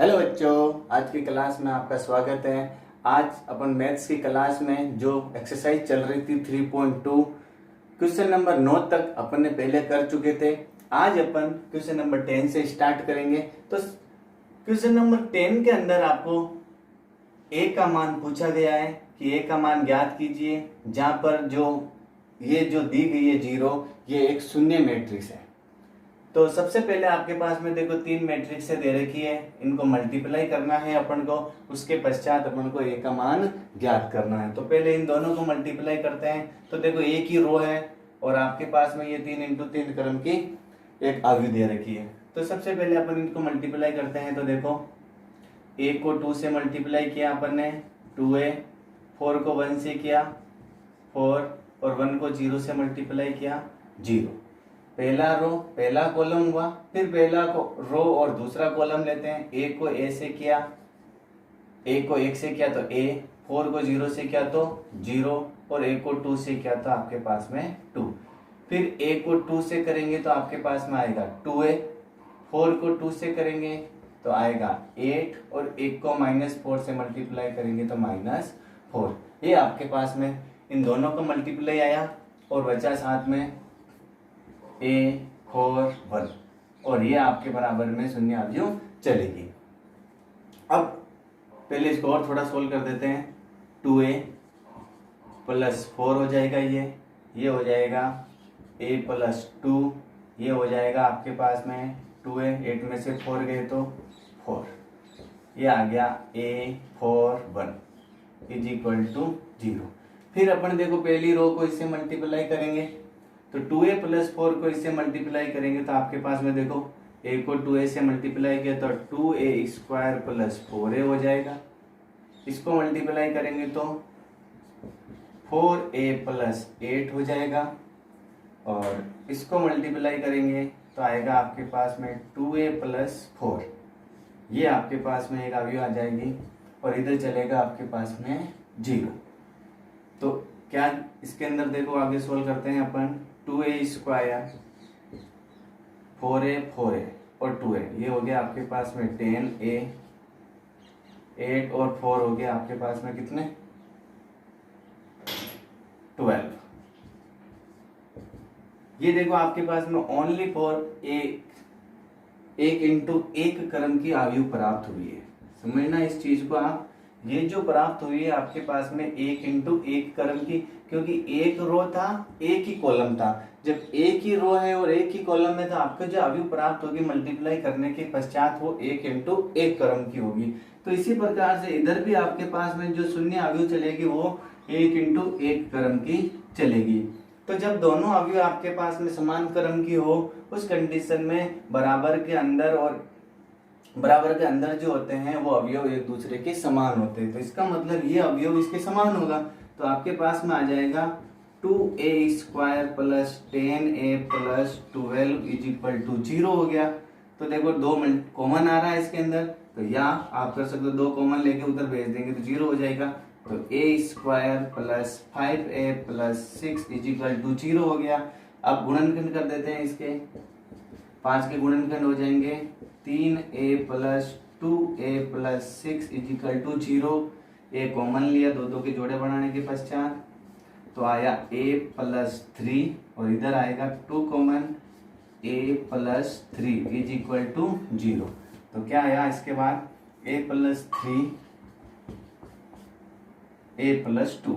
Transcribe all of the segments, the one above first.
Hello बच्चों, आज की क्लास में आपका स्वागत है। आज अपन मैथ्स की क्लास में जो एक्सरसाइज चल रही थी 3.2 क्वेश्चन नंबर 9 तक अपन ने पहले कर चुके थे। आज अपन क्वेश्चन नंबर 10 से स्टार्ट करेंगे। तो क्वेश्चन नंबर 10 के अंदर आपको ए का मान पूछा गया है कि ए का मान ज्ञात कीजिए, जहां पर जो दी गई है 0, ये एक शून्य मैट्रिक्स है। तो सबसे पहले आपके पास में देखो 3 मैट्रिक्स दे रखी है, इनको मल्टीप्लाई करना है अपन को। उसके पश्चात अपन को ए का मान ज्ञात करना है। तो पहले इन दोनों को मल्टीप्लाई करते हैं। तो देखो एक ही रो है और आपके पास में ये 3 × 3 क्रम की एक अवधि दे रखी है। तो सबसे पहले अपन इनको मल्टीप्लाई करते हैं। तो देखो ए को 2 से मल्टीप्लाई किया अपन ने 2a, 4 को 1 से किया 4 और 1 को 0 से मल्टीप्लाई किया 0। पहला रो पहला कॉलम हुआ, फिर पहला रो और दूसरा कॉलम लेते हैं। ए को ए से किया, ए को 1 से किया तो a, 4 को 0 से किया तो 0 और a को 2 से किया तो आपके पास में 2। फिर a को 2 से करेंगे तो आपके पास में आएगा 2a, 4 को 2 से करेंगे तो आएगा 8 और 1 को -4 से मल्टीप्लाई करेंगे तो -4। ये आपके पास में इन दोनों को मल्टीप्लाई आया और बचा साथ में a 4 1 और ये आपके बराबर में शून्य अवयव चलेगी। अब पहले इसको और थोड़ा सोल्व कर देते हैं। 2a + 4 हो जाएगा, ये हो जाएगा a + 2, ये हो जाएगा आपके पास में 2a, 8 में से 4 गए तो 4, ये आ गया a 4 1 = 0। फिर अपन देखो पहली रो को इससे मल्टीप्लाई करेंगे तो 2a + 4 को इससे मल्टीप्लाई करेंगे तो आपके पास में देखो a को 2a से मल्टीप्लाई किया तो 2a² + 4a हो जाएगा। इसको मल्टीप्लाई करेंगे तो 4a + 8 हो जाएगा और इसको मल्टीप्लाई करेंगे तो आएगा आपके पास में 2a + 4, ये आपके पास में एक अवयव आ जाएगी और इधर चलेगा आपके पास में 0। तो क्या इसके अंदर देखो आगे सोल्व करते हैं अपन। 2a² 4a 4a और 2a, ये हो गया आपके पास में 10a, 8 और 4 हो गया आपके पास में कितने 12। ये देखो आपके पास में ओनली फॉर एक × 1 क्रम की अवयव प्राप्त हुई है। समझना इस चीज को आप, ये जो प्राप्त हुई है आपके पास में 1 × 1 क्रम की, क्योंकि एक रो था एक ही कॉलम था। जब एक ही रो है और एक ही कॉलम में तो आपको जो अवयव प्राप्त होगी मल्टीप्लाई करने के पश्चात वो 1 × 1 क्रम की होगी। तो इसी प्रकार से इधर भी आपके पास में जो शून्य अवयव चलेगी वो 1 × 1 क्रम की चलेगी। तो जब दोनों अवयव आपके पास में समान क्रम की हो उस कंडीशन में बराबर के अंदर जो होते हैं वो अवयव एक दूसरे के समान होते हैं। तो इसका मतलब ये अवयव इसके समान होगा। तो आपके पास में आ जाएगा 2a² + 10a + 12 = 0 हो गया। तो देखो 2 कॉमन आ रहा है इसके अंदर, तो या आप कर सकते हो 2 कॉमन लेके उधर भेज देंगे तो 0 हो जाएगा। तो a² + 5a + 6 = 0 हो गया। अब गुणनखंड कर देते हैं इसके, 5 के गुणनखंड हो जाएंगे 3a + 2a + 6 = 0। a कॉमन लिया, 2 के जोड़े बनाने के पश्चात तो आया a + 3 और इधर आएगा 2 कॉमन a + 3 = 0। तो क्या आया इसके बाद a + 3 a + 2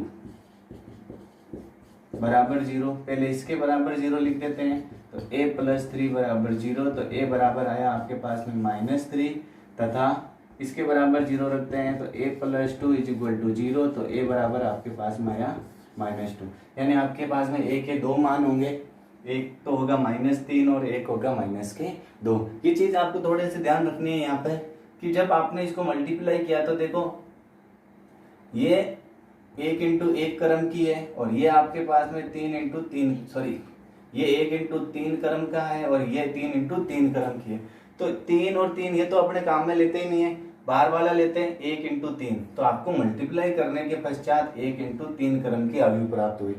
बराबर 0। पहले इसके बराबर 0 लिख देते हैं तो a + 3 बराबर 0। तो a बराबर आया आपके पास में -3 तथा इसके बराबर 0 रखते हैं तो a + 2 = 0। तो a बराबर आपके पास में आया -2, यानी आपके पास में a के 2 मान होंगे, एक तो होगा -3 और एक होगा -2। ये चीज आपको थोड़े से ध्यान रखनी है यहाँ पे कि जब आपने इसको मल्टीप्लाई किया तो देखो ये 1 × 1 क्रम की है और ये आपके पास में 3 × 3 सॉरी ये 1 × 3 क्रम का है और ये 3 × 3 क्रम की है। तो 3 और 3 ये तो अपने काम में लेते ही नहीं है, बाहर वाला लेते हैं 1 × 3। तो आपको मल्टीप्लाई करने के पश्चात 1 × 3 क्रम की अवयव प्राप्त हुई।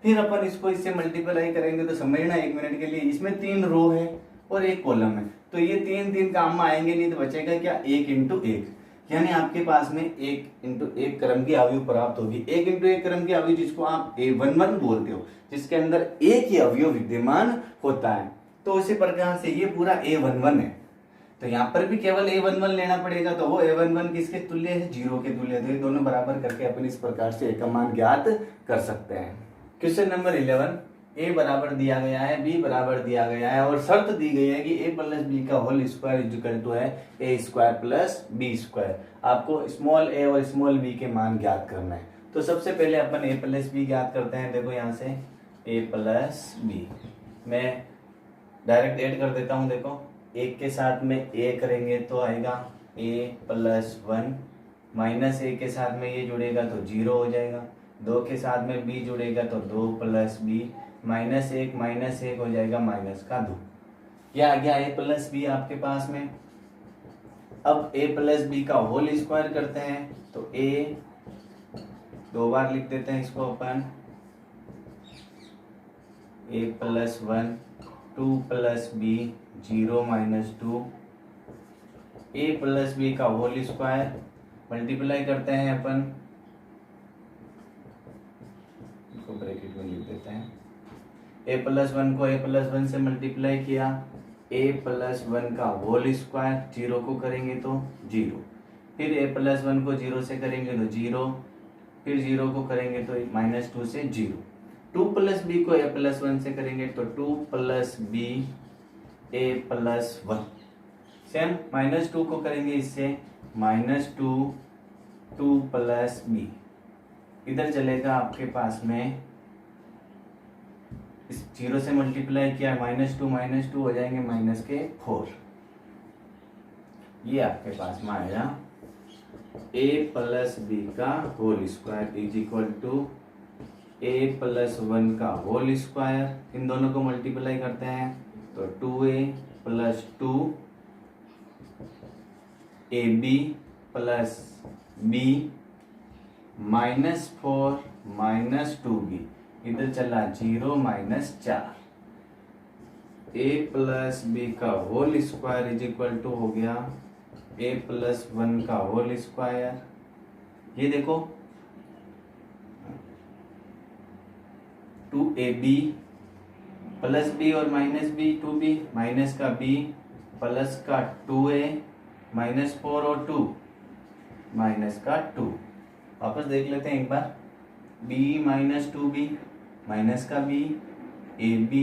फिर अपन इसको इससे मल्टीप्लाई करेंगे तो समझना 1 मिनट के लिए, इसमें 3 रो है और 1 कॉलम है। तो ये 3 काम में आएंगे नहीं, तो बचेगा क्या 1 इंटू 1, यानी आपके पास में 1 इंटू 1 क्रम की अवयव प्राप्त होगी। 1 इंटू 1 क्रम की अवयव जिसको आप A11 बोलते हो, जिसके अंदर एक ही अवयव विद्यमान होता है। तो उसी प्रकार से ये पूरा A11 है, तो यहाँ पर भी केवल A11 लेना पड़ेगा, तो वो A11 किसके तुल्य है, 0 के तुल्य। तो ये दोनों बराबर करके अपन इस प्रकार से A का मान ज्ञात कर सकते हैं। क्वेश्चन नंबर 11, A बराबर दिया गया है, B बराबर दिया गया है और शर्त दी गई है कि A प्लस बी का होल स्क्वायर इक्वल टू है A square plus B square. आपको स्मॉल a और स्मॉल b के मान ज्ञात करना है। तो सबसे पहले अपन A प्लस बी ज्ञात करते हैं। देखो यहाँ से A प्लस बी मैं डायरेक्ट ऐड कर देता हूँ। देखो एक के साथ में A करेंगे तो आएगा A प्लस 1, माइनस A के साथ में ये जुड़ेगा तो 0 हो जाएगा, 2 के साथ में B जुड़ेगा तो 2 प्लस बी, माइनस 1 हो जाएगा माइनस का 2। यह आ गया A प्लस बी आपके पास में। अब A प्लस बी का होल स्क्वायर करते हैं तो A 2 बार लिख देते हैं इसको अपन, A plus 1, 2 plus B, 0 minus 2, A plus B का होल स्क्वायर मल्टीप्लाई करते हैं अपन, इसको ब्रैकेट में लिख देते हैं। A प्लस 1 को A प्लस 1 से मल्टीप्लाई किया, A प्लस 1 का होल स्क्वायर, 0 को करेंगे तो 0, फिर A प्लस 1 को 0 से करेंगे तो 0, फिर 0 को करेंगे तो माइनस 2 से 0। 2 प्लस बी को A प्लस 1 से करेंगे तो 2 plus B A plus 1, same minus 2 को करेंगे इससे माइनस 2, 2 प्लस बी, इधर चलेगा आपके पास में, इस 0 से मल्टीप्लाई किया माइनस 2 हो जाएंगे माइनस के 4। ये आपके पास में आया A प्लस बी का whole square is equal to A plus 1 का होल स्क्वायर। इन दोनों को मल्टीप्लाई करते हैं तो 2A plus 2 AB plus B minus 4 minus 2B, इधर चला 0 माइनस 4। A प्लस बी का whole square is equal to हो गया A प्लस 1 का होल स्क्वायर। ये देखो 2AB प्लस बी और माइनस बी, 2B माइनस का B प्लस का 2A माइनस 4 और 2 माइनस का 2। वापस देख लेते हैं एक बार, b माइनस 2b माइनस का b, AB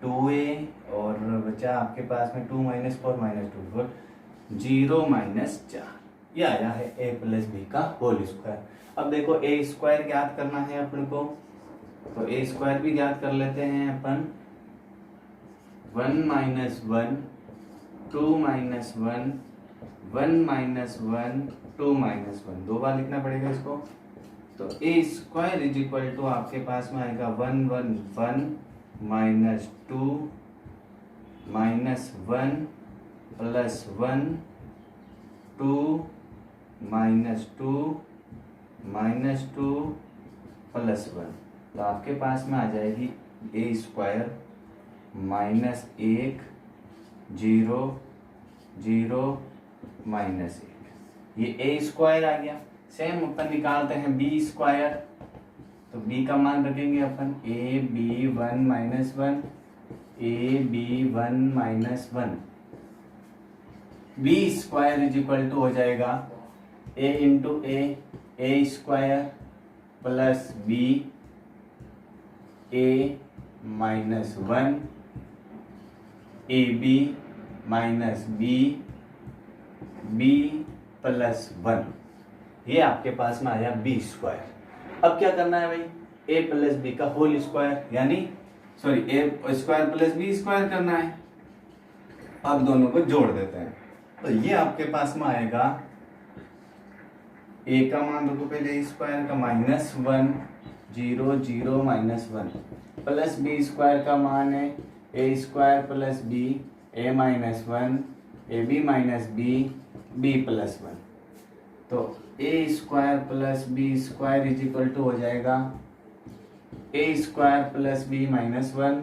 2A और बचा आपके पास में 2 माइनस 4 माइनस 2, 0 माइनस 4। यह आया है A प्लस बी का होल स्क्वायर। अब देखो A स्क्वायर ज्ञात करना है अपन को, तो A स्क्वायर भी ज्ञात कर लेते हैं अपन। 1 माइनस 1, 2 माइनस 1, 1 माइनस 1, 2 माइनस 1, 2 बार लिखना पड़ेगा इसको। तो A square is equal to आपके पास में आएगा 1 1 1 minus 2 minus 1 plus 1 2 minus 2 minus 2 plus 1। तो आपके पास में आ जाएगी A स्क्वायर माइनस 1 0 0 माइनस 1। ये A स्क्वायर आ गया। सेम अपन निकालते हैं B स्क्वायर, तो B का मान रखेंगे अपन AB1 minus 1, AB1 minus 1। B square is equal to हो जाएगा A into A square plus B A minus 1 AB minus B plus 1। ये आपके पास में आया B स्क्वायर। अब क्या करना है भाई, A प्लस बी का होल स्क्वायर, यानी sorry A square plus B square करना है। अब दोनों को जोड़ देते हैं, तो ये आपके पास में आएगा A का मान देखो पहले A स्क्वायर का minus 1 0 0 minus 1 plus B square का मान है A square plus B A minus 1 AB minus B plus 1। तो A square plus B square is equal to हो जाएगा A square plus B minus 1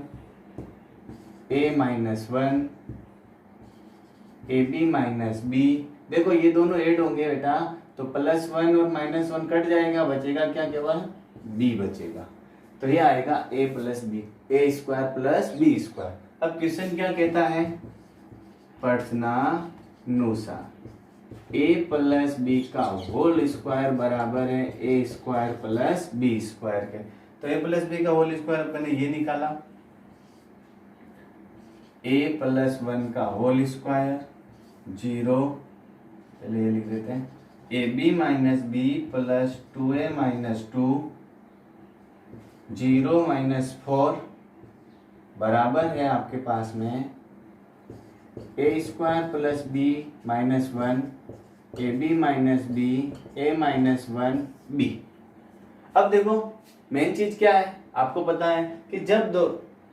A minus 1 A B minus B. देखो ये दोनों add होंगे बेटा, तो +1 और -1 कट जाएगा, बचेगा क्या, केवल b बचेगा। तो ये आएगा a plus B, A square plus B square. अब क्वेश्चन क्या कहता है, प्रश्नानुसार a प्लस बी का होल स्क्वायर बराबर है a square plus B square के। तो a प्लस बी का होल स्क्वायर अपने ये निकाला, a प्लस 1 का होल स्क्वायर 0, पहले ये लिख देते हैं, a B minus b plus 2a minus 2 0 minus 4 बराबर है आपके पास में a square plus b minus 1 A B minus b a minus 1 b. अब देखो मेन चीज क्या है, आपको पता है कि जब दो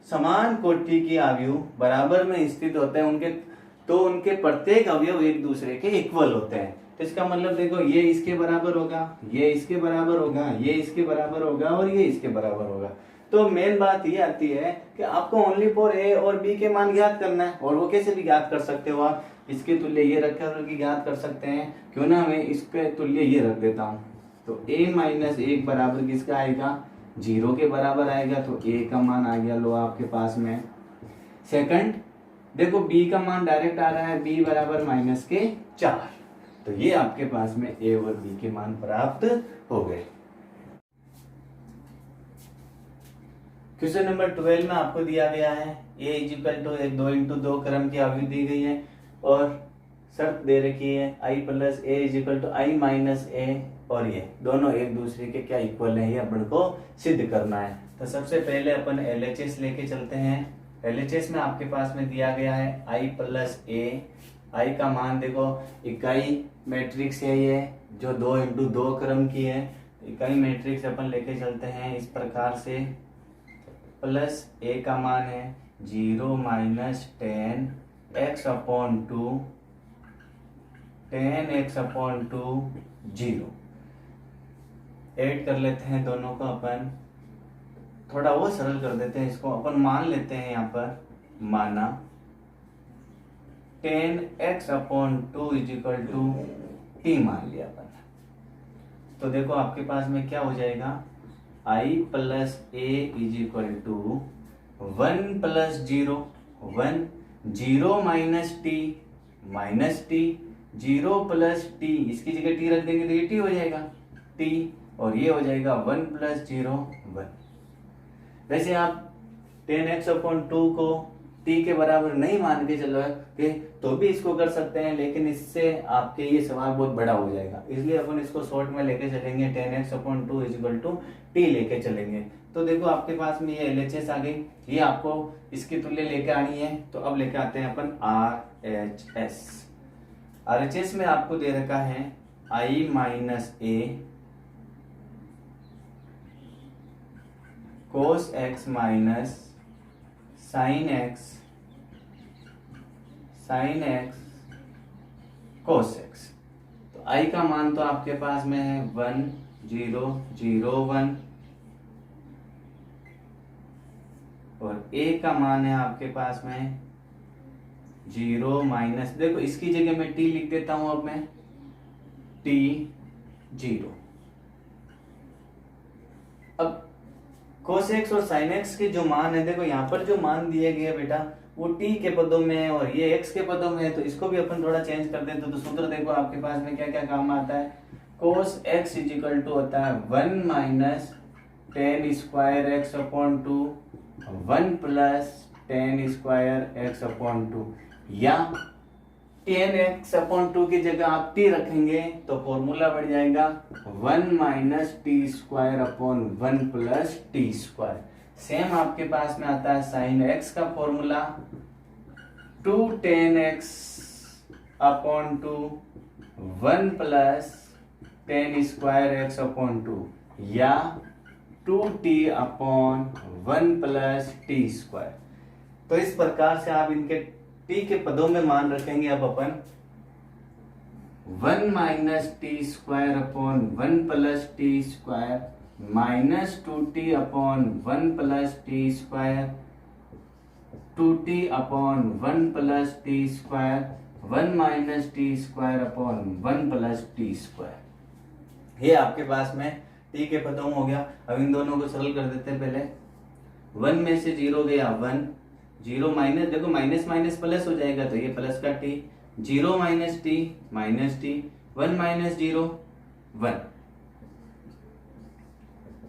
समान कोटि की अवयव बराबर में स्थित होते हैं उनके प्रत्येक अवयव एक दूसरे के इक्वल होते हैं। तो इसका मतलब देखो ये इसके बराबर होगा, ये इसके बराबर होगा, ये इसके बराबर होगा और ये इसके बराबर होगा। तो मेन बात ये आती है कि आपको ओनली फॉर ए और बी के मान ज्ञात करना है, और वो कैसे भी ज्ञात कर सकते हो आप, इसके तुल्य ये रखकर की ज्ञात कर सकते हैं। क्यों ना मैं इसके तुल्य ये रख देता हूँ, तो a माइनस 1 बराबर किसका आएगा, 0 के बराबर आएगा, तो a का मान आ गया लो आपके पास में। सेकंड देखो b का मान डायरेक्ट आ रहा है, b बराबर -4, तो ये आपके पास में a और b के मान प्राप्त हो गए। क्वेश्चन नंबर 12 में आपको दिया गया है a इक्वल टू 2 इंटू 2 क्रम की अवधि दी गई है और शर्त दे रखी है i plus a equal to i minus a, और ये दोनों एक दूसरे के क्या इक्वल है, ये अपन को सिद्ध करना है। तो सबसे पहले अपन LHS लेके चलते हैं। LHS में आपके पास में दिया गया है i प्लस ए, i का मान देखो इकाई मैट्रिक्स है ये जो 2 इंटू 2 क्रम की है, इकाई मैट्रिक्स अपन लेके चलते हैं इस प्रकार से, प्लस a का मान है 0 minus 10 x upon 2 10x upon 2 0। Add कर लेते हैं दोनों को अपन, थोड़ा वो सरल कर देते हैं इसको, अपन मान लेते हैं यहाँ पर, माना 10x upon 2 is equal to t मान लिया अपन। तो देखो आपके पास में क्या हो जाएगा, i plus A is equal to 1 प्लस 0 1 0 माइनस टी 0 प्लस टी, इसकी जगह टी रख देंगे तो ये टी हो जाएगा टी, और ये हो जाएगा 1 प्लस 0 1। वैसे आप 10x अपॉन 2 को t के बराबर नहीं मान के चलोगे तो भी इसको कर सकते हैं, लेकिन इससे आपके ये सवाल बहुत बड़ा हो जाएगा, इसलिए अपन इसको शॉर्ट में लेके चलेंगे, 10x upon 2 is equal to t लेके चलेंगे। तो देखो आपके पास में ये LHS आ गई, ये आपको इसकी तुल्य लेके आनी है, तो अब लेके आते हैं अपन RHS। RHS में आपको दे रखा है i minus A cos x minus sin x cos x। तो i का मान तो आपके पास में है 1 0 0 1, और a का मान है आपके पास में 0 माइनस, देखो इसकी जगह मैं t लिख देता हूं, अब मैं t 0। अब cos x और sin x के जो मान है, देखो यहाँ पर जो मान दिए गए बेटा वो t के पदों में है और ये x के पदों में है, तो इसको भी अपन थोड़ा चेंज कर देते तो सूत्र देखो आपके पास में क्या क्या काम आता है। cos x is equal to होता है 1 minus 10 square x upon 2 1 plus 10 square x upon 2, या 10x अपॉन 2 की जगह आप t रखेंगे तो फॉर्मूला बढ़ जाएगा 1 minus T square upon 1 plus T square. Same आपके पास में आता है साइन x का formula 2 10x upon 2 1 plus 10 square x upon 2, या 2t upon 1 plus T square. तो इस प्रकार से आप इनके t के पदों में मान रखेंगे। अब अपन 1 minus T square upon 1 plus T square minus 2t upon 1 plus T square 2t upon 1 plus T square 1 minus T square upon 1 plus T square. ये आपके पास में टी के पदों हो गया। अब इन दोनों को सरल कर देते हैं। पहले 1 में से 0 गया 1, 0 माइनस, देखो माइनस माइनस प्लस हो जाएगा तो ये प्लस का T, 0 minus T minus T, 1 minus 0 1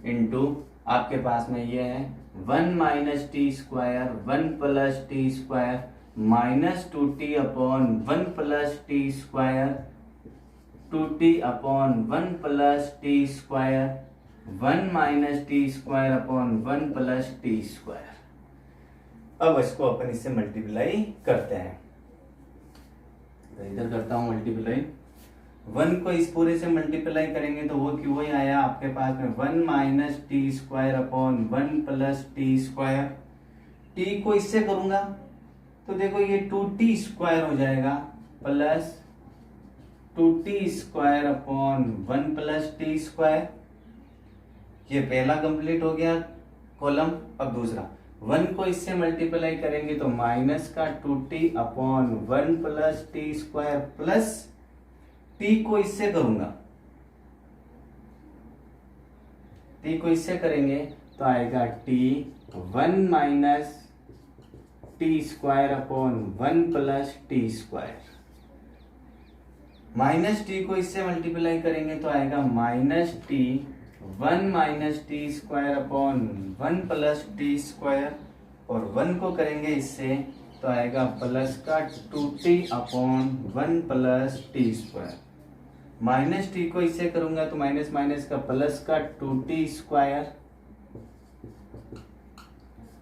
into आपके पास में ये है 1 minus T square 1 plus T square minus 2t upon 1 plus T square 2t upon 1 plus T square 1 minus T square upon 1 plus T square. अब इसको अपन इससे multiply करते हैं। तो इधर करता हूं मल्टीप्लाई, 1 को इस पूरे से मल्टीप्लाई करेंगे तो वो क्यों ही आया आपके पास में 1 minus T square upon 1 plus T square. T को इससे करूंगा तो देखो ये 2t स्क्वायर हो जाएगा plus 2t square upon 1 plus T square. ये पहला कंप्लीट हो गया कॉलम। अब दूसरा 1 को इससे मल्टीप्लाई करेंगे तो माइनस का 2t upon 1 plus T square plus t को इससे करूंगा, t को इससे करेंगे तो आएगा t 1 minus T square upon 1 plus T square. Minus T को इससे मल्टीप्लाई करेंगे तो आएगा minus T 1 minus T square upon 1 plus T square, और 1 को करेंगे इससे तो आएगा प्लस का 2t upon 1 plus T square. Minus T को इससे करूंगा तो माइनस माइनस का प्लस का 2t square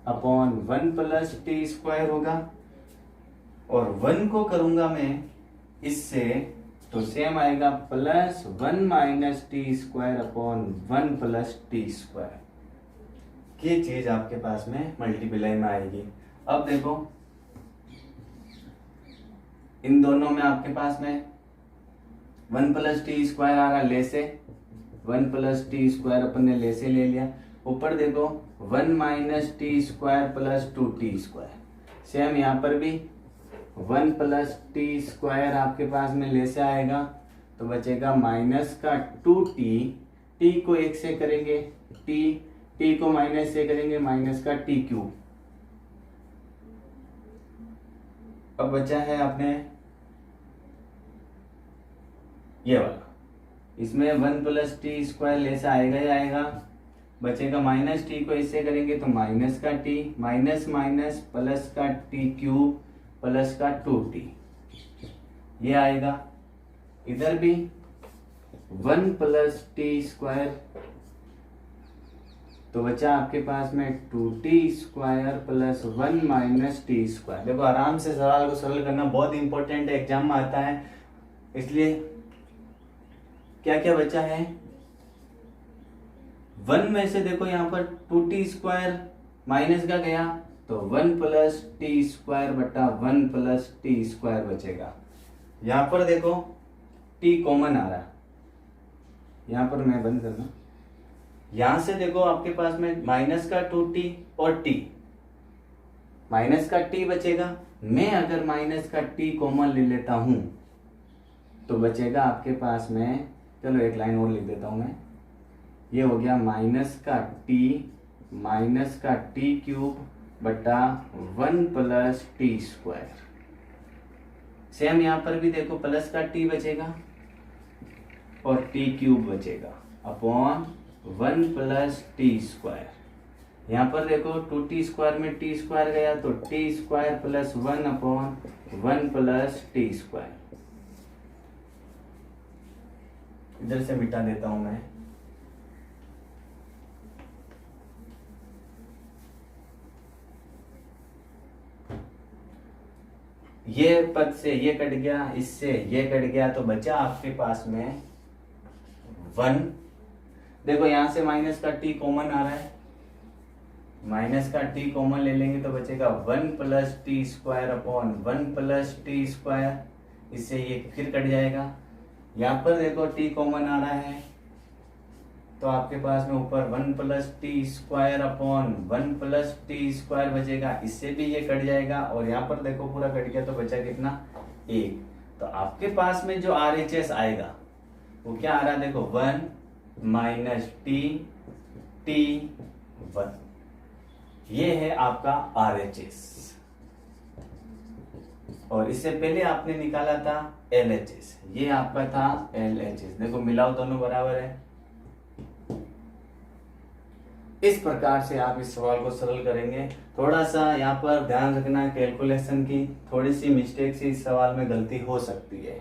upon 1 plus T square होगा, और 1 को करूंगा मैं इससे तो सेम आएगा plus 1 minus T square upon 1 plus T square. ये चीज आपके पास में मल्टीप्लाई में आएगी। अब देखो इन दोनों में आपके पास में 1 प्लस टी स्क्वायर आ रहा, ले से 1 प्लस टी स्क्वायर अपन ने ले से ले लिया। ऊपर देखो 1 minus T square plus 2t square. Same यहाँ पर भी 1 प्लस टी स्क्वायर आपके पास में ले से आएगा तो बचेगा माइनस का 2t, t को 1 से करेंगे t को माइनस से करेंगे माइनस का t क्यूब। अब बचा है अपने ये वाला, इसमें 1 प्लस टी स्क्वायर ले से आएगा ही आएगा, बचेगा माइनस टी को इससे करेंगे तो माइनस का टी माइनस माइनस प्लस का टी क्यूब प्लस का 2t ये आएगा। इधर भी 1 प्लस टी स्क्वायर तो बचा आपके पास में 2t square plus 1 minus T square. देखो आराम से सवाल को सरल करना बहुत इंपॉर्टेंट है, एग्जाम में आता है। इसलिए क्या क्या बचा है 1 में से देखो यहाँ पर 2t स्क्वायर माइनस का गया तो 1 प्लस टी स्क्वायर बटा 1 प्लस टी स्क्वायर बचेगा। यहाँ पर देखो t कॉमन आ रहा है, यहाँ पर मैं बंद करना, यहां से देखो आपके पास में माइनस का 2t और t, माइनस का t बचेगा। मैं अगर माइनस का t कॉमन ले लेता हूं तो बचेगा आपके पास में, चलो एक लाइन और लिख देता हूं मैं, ये हो गया माइनस का टी क्यूब बटा 1 प्लस टी स्क्वायर। सेम यहाँ पर भी देखो प्लस का t बचेगा और टी क्यूब बचेगा अपॉन 1 प्लस टी स्क्वायर। यहाँ पर देखो 2t स्क्वायर में t स्क्वायर गया तो t square plus 1 upon 1 plus T square. इधर से मिटा देता हूं मैं, ये पद से ये कट गया, इससे ये कट गया तो बचा आपके पास में 1। देखो यहां से माइनस का t कॉमन आ रहा है, माइनस का t कॉमन ले लेंगे तो बचेगा 1 plus T square upon 1 plus T square, इससे ये फिर कट जाएगा। यहाँ पर देखो t कॉमन आ रहा है तो आपके पास में ऊपर 1 plus T square upon 1 plus T square बचेगा, इससे भी ये कट जाएगा। और यहाँ पर देखो पूरा कट गया तो बचा कितना 1। तो आपके पास में जो RHS आएगा वो क्या आ रहा है, देखो 1 माइनस टी टी 1, ये है आपका RHS। और इससे पहले आपने निकाला था LHS, ये आपका था LHS। देखो मिलाओ, दोनों बराबर है। इस प्रकार से आप इस सवाल को सरल करेंगे। थोड़ा सा यहाँ पर ध्यान रखना, कैलकुलेशन की थोड़ी सी मिस्टेक से इस सवाल में गलती हो सकती है।